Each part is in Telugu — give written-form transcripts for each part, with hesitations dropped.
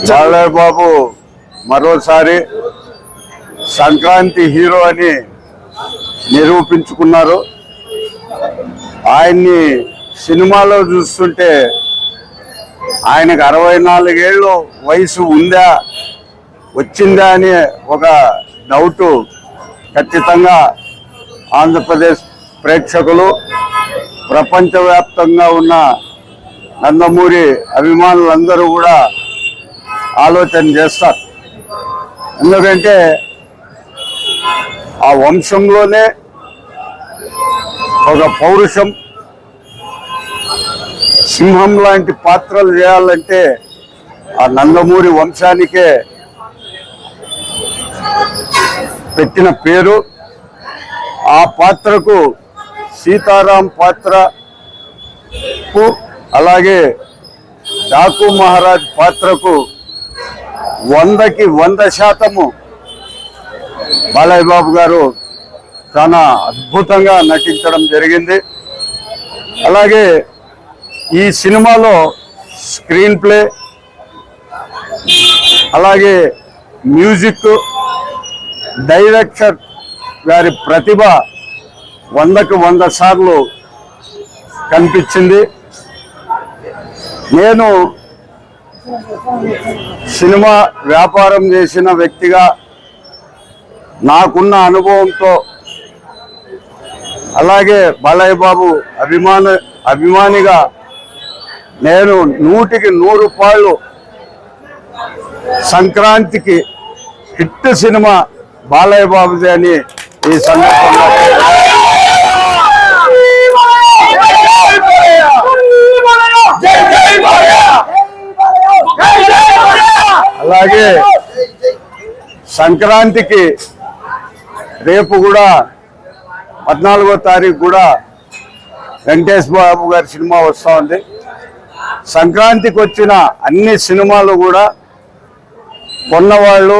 బాలయ్య బాబు మరోసారి సంక్రాంతి హీరో అని నిరూపించుకున్నారు. ఆయన్ని సినిమాలో చూస్తుంటే ఆయనకు 64 ఏళ్ళు వయసు ఉందా వచ్చిందా అని ఒక డౌటు ఖచ్చితంగా ఆంధ్రప్రదేశ్ ప్రేక్షకులు, ప్రపంచవ్యాప్తంగా ఉన్న నందమూరి అభిమానులందరూ కూడా ఆలోచన చేస్తారు. ఎందుకంటే ఆ వంశంలోనే ఒక పౌరుషం, సింహం లాంటి పాత్రలు చేయాలంటే ఆ నందమూరి వంశానికే పెట్టిన పేరు. ఆ పాత్రకు సీతారాం పాత్రకు అలాగే డాకు మహారాజ్ పాత్రకు 100కి 100% బాలయ్య బాబు గారు చాలా అద్భుతంగా నటించడం జరిగింది. అలాగే ఈ సినిమాలో స్క్రీన్ ప్లే, అలాగే మ్యూజిక్, డైరెక్టర్ గారి ప్రతిభ 100కి 100 సార్లు కనిపించింది. నేను సినిమా వ్యాపారం చేసిన వ్యక్తిగా నాకున్న అనుభవంతో, అలాగే బాలయ్య బాబు అభిమానిగా నేను 100కి 100 పాళ్ళు సంక్రాంతికి హిట్ సినిమా బాలయ్య బాబుది అని ఈ సందర్భంగా అలాగే సంక్రాంతికి రేపు కూడా 14వ తారీఖు కూడా వెంకటేష్ బాబు గారి సినిమా వస్తూ ఉంది. సంక్రాంతికి వచ్చిన అన్ని సినిమాలు కూడా కొన్నవాళ్ళు,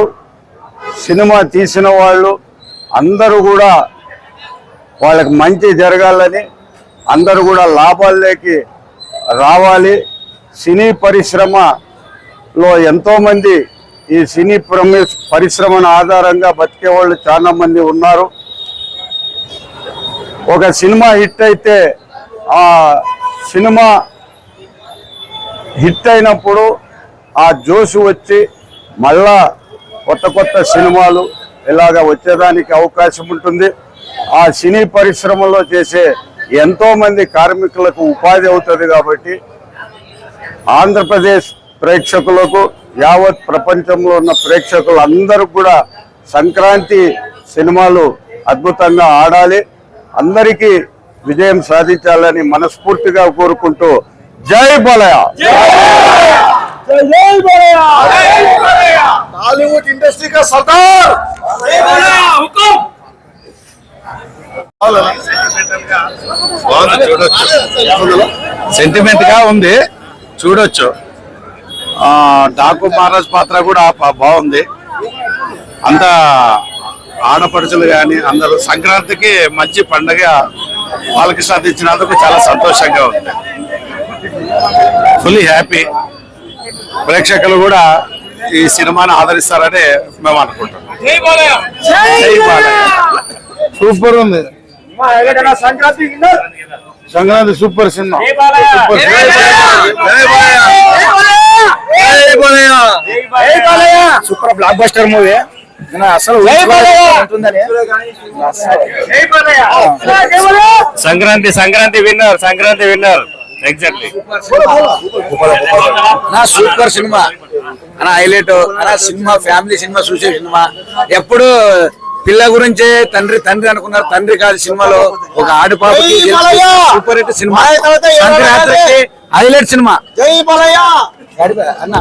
సినిమా తీసిన వాళ్ళు అందరూ కూడా వాళ్ళకి మంచి జరగాలని, అందరూ కూడా లాభాల్లోకి రావాలి. సినీ పరిశ్రమలో ఎంతోమంది ఈ సినీ పరిశ్రమను ఆధారంగా బతికే వాళ్ళు చాలా మంది ఉన్నారు. ఒక సినిమా హిట్ అయితే ఆ సినిమా హిట్ అయినప్పుడు ఆ జోషు వచ్చి మళ్ళా కొత్త సినిమాలు ఇలాగ వచ్చేదానికి అవకాశం ఉంటుంది. ఆ సినీ పరిశ్రమలో చేసే ఎంతోమంది కార్మికులకు ఉపాధి అవుతుంది. కాబట్టి ఆంధ్రప్రదేశ్ ప్రేక్షకులకు, యావత్ ప్రపంచంలో ఉన్న ప్రేక్షకులు అందరూ కూడా సంక్రాంతి సినిమాలు అద్భుతంగా ఆడాలి, అందరికీ విజయం సాధించాలని మనస్ఫూర్తిగా కోరుకుంటూ జై బాలయ్య. టాలీవుడ్ ఇండస్ట్రీ కా సర్దార్ సెంటిమెంట్ గా ఉంది, చూడొచ్చు. డాకు మహారాజ్ పాత్ర కూడా బాగుంది. అంతా ఆడపడుచులు కానీ అందరూ సంక్రాంతికి మంచి పండుగ వాళ్ళకి సాధించినందుకు చాలా సంతోషంగా ఉంది. Fully happy. ప్రేక్షకులు కూడా ఈ సినిమాని ఆదరిస్తారని మేము అనుకుంటున్నాం. సూపర్ ఉంది సంక్రాంతి, సూపర్ సినిమా. Super blockbuster movie. అసలు సంక్రాంతి విన్నర్ ఎగ్జాక్ట్లీ. సూపర్ సినిమా అన్న, హైలైట్ అన్న. సినిమా ఫ్యామిలీ సినిమా, చూసే సినిమా. ఎప్పుడు పిల్ల గురించే తండ్రి అనుకున్నారు, తండ్రి కాదు. సినిమాలో ఒక ఆడపాపకి సూపర్ హిట్ సినిమా, సంక్రాంతికి హైలైట్ సినిమా. జై బాలయ్య అన్న.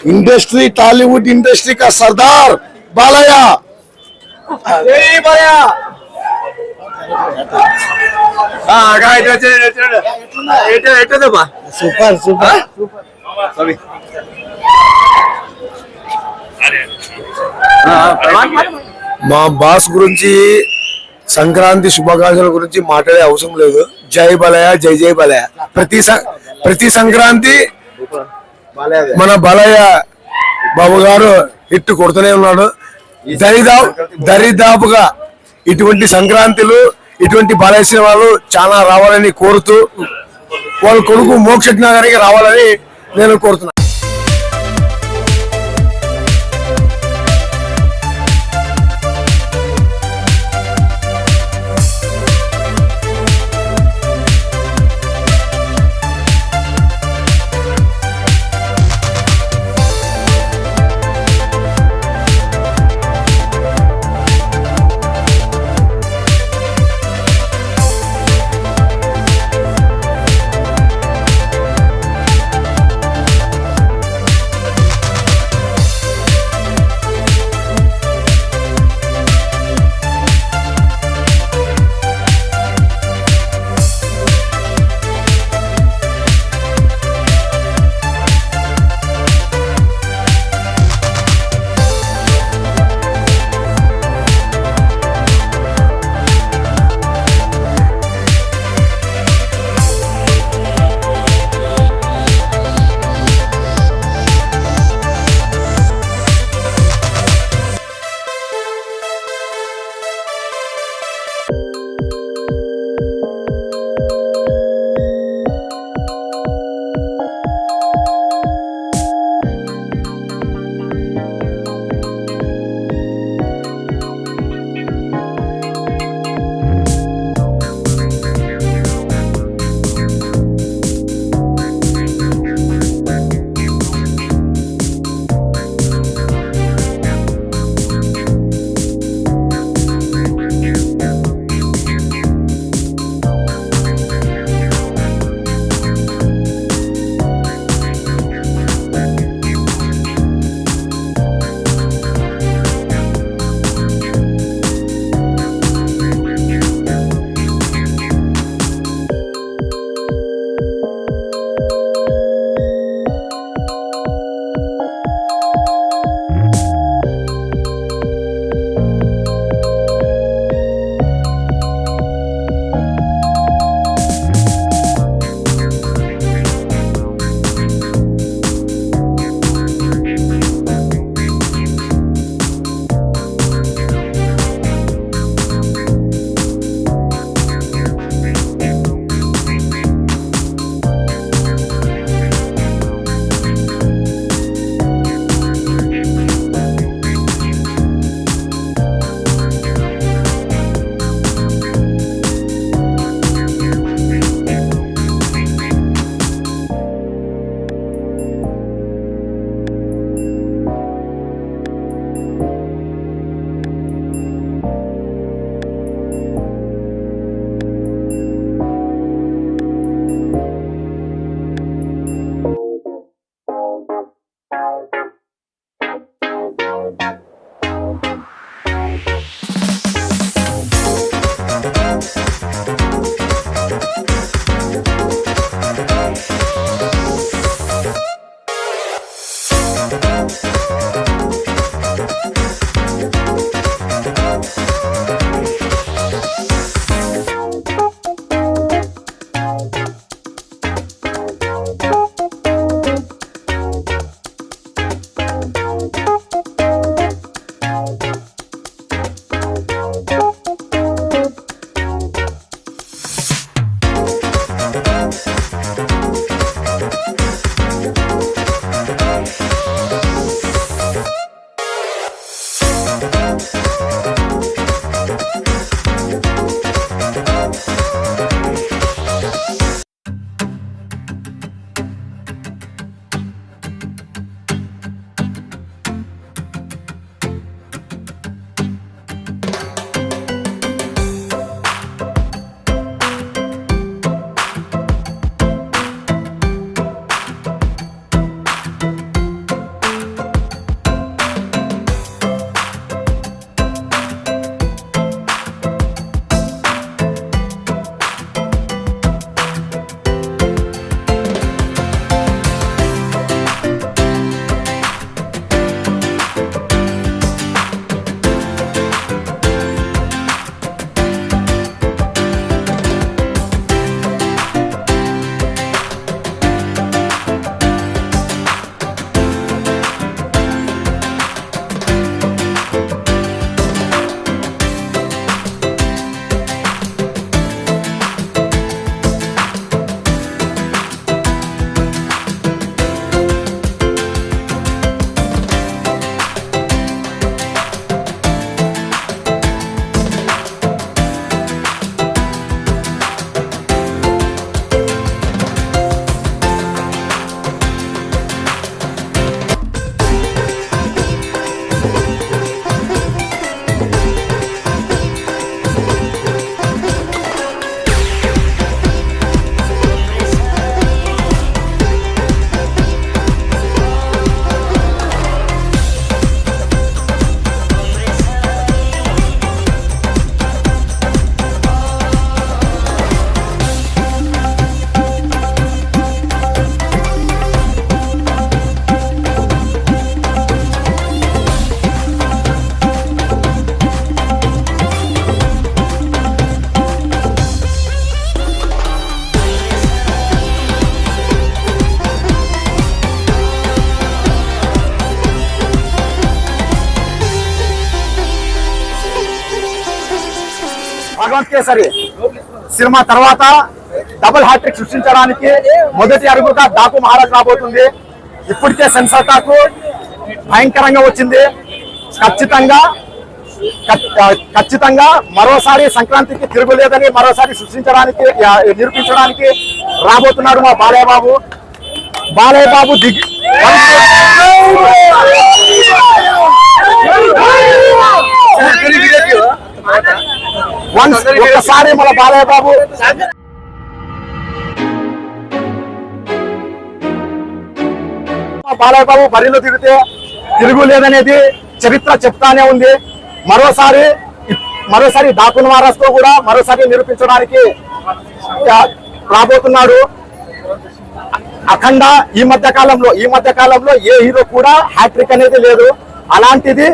इंडस्ट्री टॉलीवुड इंडस्ट्री का सरदार बालया సూపర్ సూపర్ మా బాస్ గురించి సంక్రాంతి శుభాకాంక్షల గురించి మాట్లాడే అవసరం లేదు. జై బలయ జై జై బలయ. ప్రతి సంక్రాంతి మన బలయ బాబు గారు హిట్ కొడుతూనే ఉన్నాడు. దరిదాపుగా ఇటువంటి సంక్రాంతులు ఇటువంటి బలయ సినిమాలు చాలా రావాలని కోరుతూ వాళ్ళ కొడుకు మోక్షజ్ఞ గారికి రావాలని నేను కోరుతున్నాను. సెవెంత్ కేసరి సినిమా తర్వాత డబుల్ హ్యాట్రిక్ సృష్టించడానికి మొదటి అడుగుగా డాకు మహారాజ్ రాబోతుంది. ఇప్పటికే సెన్సార్ టాక్ భయంకరంగా వచ్చింది. ఖచ్చితంగా మరోసారి సంక్రాంతికి తిరుగులేదని మరోసారి సృష్టించడానికి నిరూపించడానికి రాబోతున్నాడు మా బాలయ్య బాబు. బాలయ్య బాబు ఒక్కసారి మన బాలయ్య బాబు బరిలో తిరిగితే తిరుగులేదనేది చరిత్ర చెప్తానే ఉంది. మరోసారి డాకు మహారాజ్ తో కూడా మరోసారి నిరూపించడానికి రాబోతున్నాడు. అఖండ ఈ మధ్య కాలంలో ఏ హీరో కూడా హ్యాట్రిక్ అనేది లేదు. అలాంటిది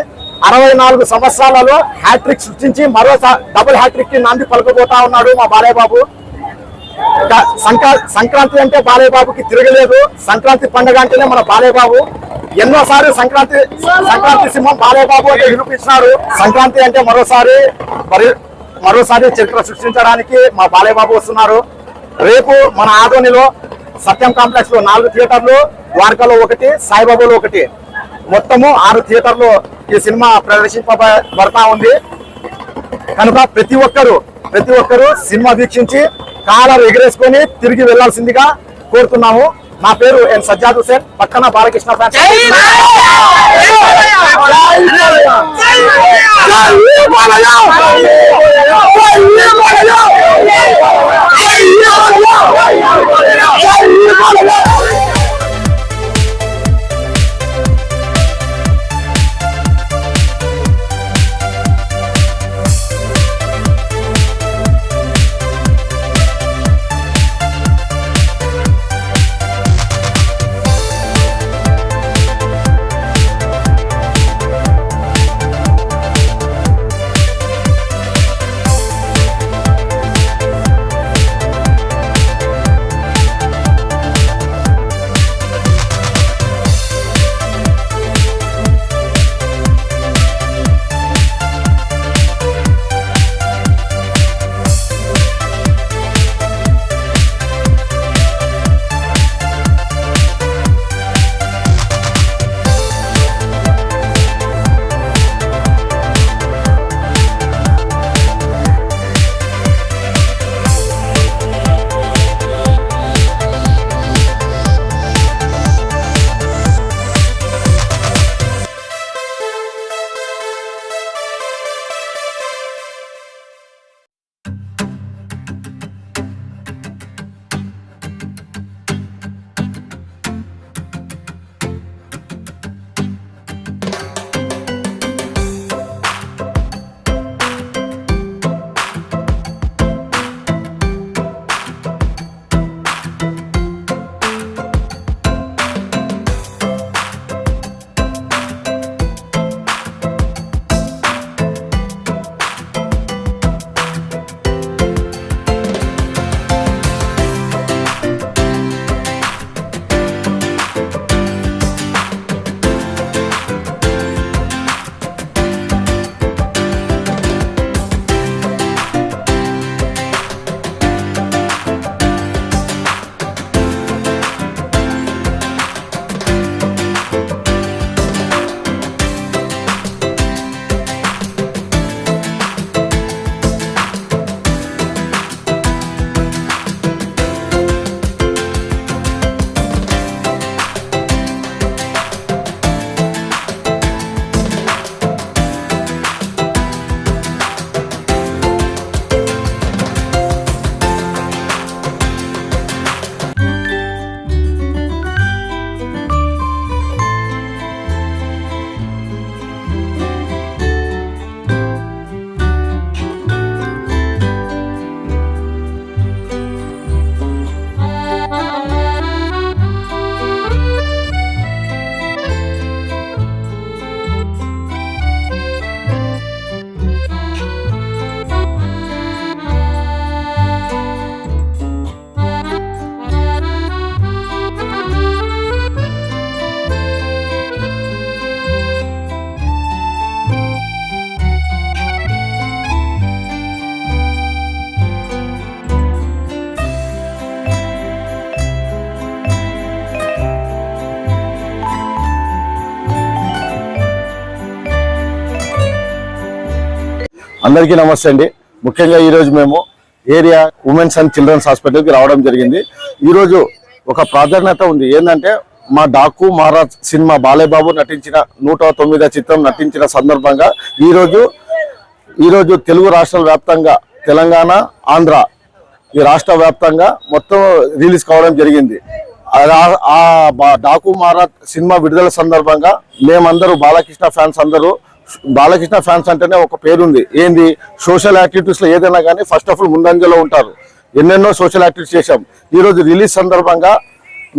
64 సంవత్సరాలలో హ్యాట్రిక్ సృష్టించి మరోసారి డబుల్ హ్యాట్రిక్ కి నాంది పలుకబోతా ఉన్నాడు మా బాలయ్య బాబు. సంక్రాంతి అంటే బాలయ్య బాబుకి తిరగలేదు. సంక్రాంతి పండుగ అంటేనే మన బాలయ్య బాబు. ఎన్నోసారి సంక్రాంతి సింహం బాలయ్య బాబు అంటే నిరూపించినారు. సంక్రాంతి అంటే మరోసారి చరిత్ర సృష్టించడానికి మా బాలయ్య బాబు వస్తున్నారు. రేపు మన ఆదోనిలో సత్యం కాంప్లెక్స్ లో 4 థియేటర్లు, ద్వారకాలో 1, సాయిబాబాలో 1, మొత్తము 6 థియేటర్లు ఈ సినిమా ప్రదర్శింపబడతా ఉంది. కనుక ప్రతి ఒక్కరు సినిమా వీక్షించి కాలర్ ఎగరేసుకొని తిరిగి వెళ్లాల్సిందిగా కోరుతున్నాము. నా పేరు ఎన్ సజ్జాద్ హుసేన్, పక్కన బాలకృష్ణ ఫ్యాన్స్. అందరికీ నమస్తే అండి. ముఖ్యంగా ఈరోజు మేము ఏరియా ఉమెన్స్ అండ్ చిల్డ్రన్స్ హాస్పిటల్కి రావడం జరిగింది. ఈరోజు ఒక ప్రాధాన్యత ఉంది. ఏంటంటే మా డాకు మహారాజ్ సినిమా బాలయ్య బాబు నటించిన 109వ చిత్రం నటించిన సందర్భంగా ఈరోజు తెలుగు రాష్ట్రాల వ్యాప్తంగా తెలంగాణ, ఆంధ్ర ఈ రాష్ట్ర వ్యాప్తంగా మొత్తం రిలీజ్ కావడం జరిగింది. డాకు మహారాజ్ సినిమా విడుదల సందర్భంగా మేమందరూ బాలకృష్ణ ఫ్యాన్స్ అంటేనే ఒక పేరుంది. ఏంది, సోషల్ యాక్టివిటీస్ లో ఏదైనా కానీ ఫస్ట్ ఆఫ్ ఆల్ ముందంజలో ఉంటారు. ఎన్నెన్నో సోషల్ యాక్టివిటీస్ చేశాం. ఈరోజు రిలీజ్ సందర్భంగా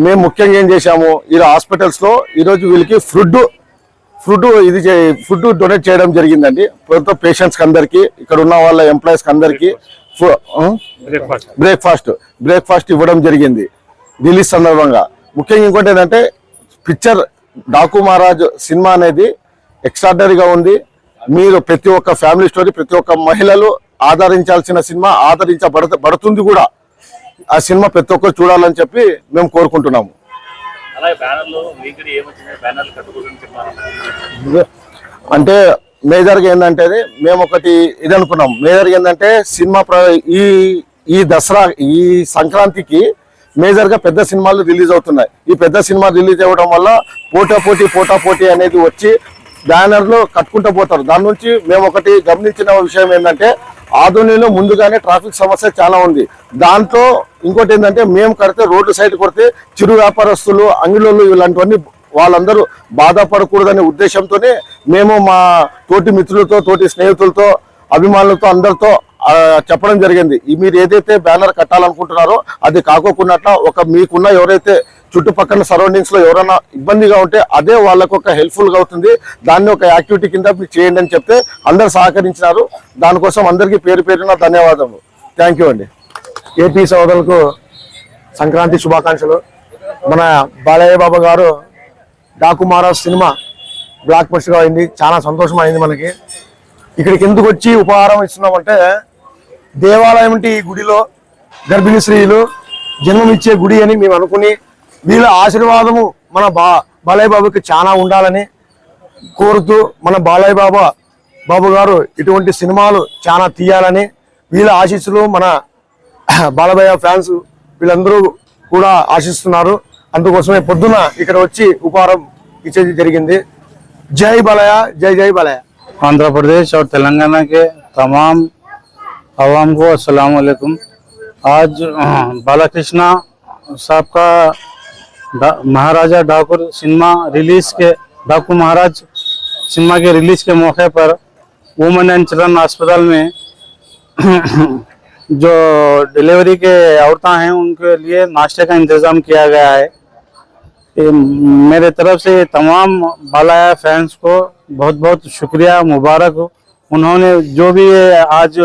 మేము ముఖ్యంగా ఏం చేశాము, ఈ హాస్పిటల్స్ లో ఈరోజు వీళ్ళకి ఫుడ్ డొనేట్ చేయడం జరిగిందండి. పేషెంట్స్ అందరికి, ఇక్కడ ఉన్న వాళ్ళ ఎంప్లాయీస్ అందరికి బ్రేక్ఫాస్ట్ ఇవ్వడం జరిగింది రిలీజ్ సందర్భంగా. ముఖ్యంగా ఇంకోటి ఏంటంటే పిక్చర్ డాకు మహారాజ్ సినిమా అనేది ఎక్స్ట్రాడనరీగా ఉంది. మీరు ప్రతి ఒక్క ఫ్యామిలీ స్టోరీ, ప్రతి ఒక్క మహిళలు ఆదరించాల్సిన సినిమా, ఆదరించబడుతుంది కూడా. ఆ సినిమా ప్రతి ఒక్కరు చూడాలని చెప్పి మేము కోరుకుంటున్నాము. అంటే మేజర్గా ఏంటంటే మేము ఒకటి ఇది అనుకున్నాం. మేజర్గా ఏంటంటే సినిమా ఈ దసరా, ఈ సంక్రాంతికి మేజర్ గా పెద్ద సినిమాలు రిలీజ్ అవుతున్నాయి. ఈ పెద్ద సినిమా రిలీజ్ అవ్వడం వల్ల పోటా అనేది వచ్చి బ్యానర్లు కట్టుకుంటూ పోతారు. దాని నుంచి మేము ఒకటి గమనించిన విషయం ఏంటంటే ఆదోనిలో ముందుగానే ట్రాఫిక్ సమస్య చాలా ఉంది. దాంట్లో ఇంకోటి ఏంటంటే మేము కడితే రోడ్డు సైడ్ కొడితే చిరు వ్యాపారస్తులు, అంగిలోళ్ళు ఇలాంటివన్నీ వాళ్ళందరూ బాధపడకూడదనే ఉద్దేశంతోనే మేము మా తోటి మిత్రులతో, తోటి స్నేహితులతో, అభిమానులతో అందరితో చెప్పడం జరిగింది. మీరు ఏదైతే బ్యానర్ కట్టాలనుకుంటున్నారో అది కాకోకుండా మీకున్న ఎవరైతే చుట్టుపక్కల సరౌండింగ్స్ లో ఎవరైనా ఇబ్బందిగా ఉంటే అదే వాళ్ళకు ఒక హెల్ప్ఫుల్ గా అవుతుంది. దాన్ని ఒక యాక్టివిటీ కింద మీరు చేయండి అని చెప్తే అందరు సహకరించినారు. దానికోసం అందరికీ పేరున ధన్యవాదములు. థ్యాంక్ యూ అండి. ఏపీ సోదరులకు సంక్రాంతి శుభాకాంక్షలు. మన బాలయ్య బాబు గారు Daaku Maharaj cinema block buster అయింది. చాలా సంతోషం అయింది మనకి. ఇక్కడికి ఎందుకు వచ్చి ఉపహారం ఇస్తున్నామంటే, దేవాలయం అంటే ఈ గుడిలో గర్భిణీ స్త్రీలు జన్మమిచ్చే గుడి అని మేము అనుకుని, వీళ్ళ ఆశీర్వాదము మన బాలయ్య బాబుకి చాలా ఉండాలని కోరుతూ, మన బాలయ్య బాబు గారు ఇటువంటి సినిమాలు చాలా తీయాలని, వీళ్ళ ఆశీస్సులు మన బాలయ్య ఫ్యాన్స్ వీళ్ళందరూ కూడా ఆశిస్తున్నారు. అందుకోసమే పొద్దున ఇక్కడ వచ్చి ఉపహారం ఇచ్చేది జరిగింది. జై బాలయ్య, జై బాలయ్య. आंध्र प्रदेश और तेलंगाना के तमाम आवाम को अस्सलाम वालेकुम। आज बालाकृष्णा साहब का महाराजा डाकू सिनेमा रिलीज के डाकू महाराज सिनेमा के रिलीज के मौके पर वुमेन एंड चिल्ड्रन अस्पताल में जो डिलीवरी के औरतें हैं उनके लिए नाश्ते का इंतज़ाम किया गया है। मेरे तरफ से तमाम बालाया फैंस को बहुत बहुत शुक्रिया, मुबारक। उन्होंने जो भी आज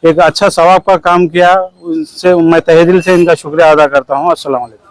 एक अच्छा सवाब का काम किया, उससे मैं तहे दिल से इनका शुक्रिया अदा करता हूँ। अस्सलाम वालेकुम।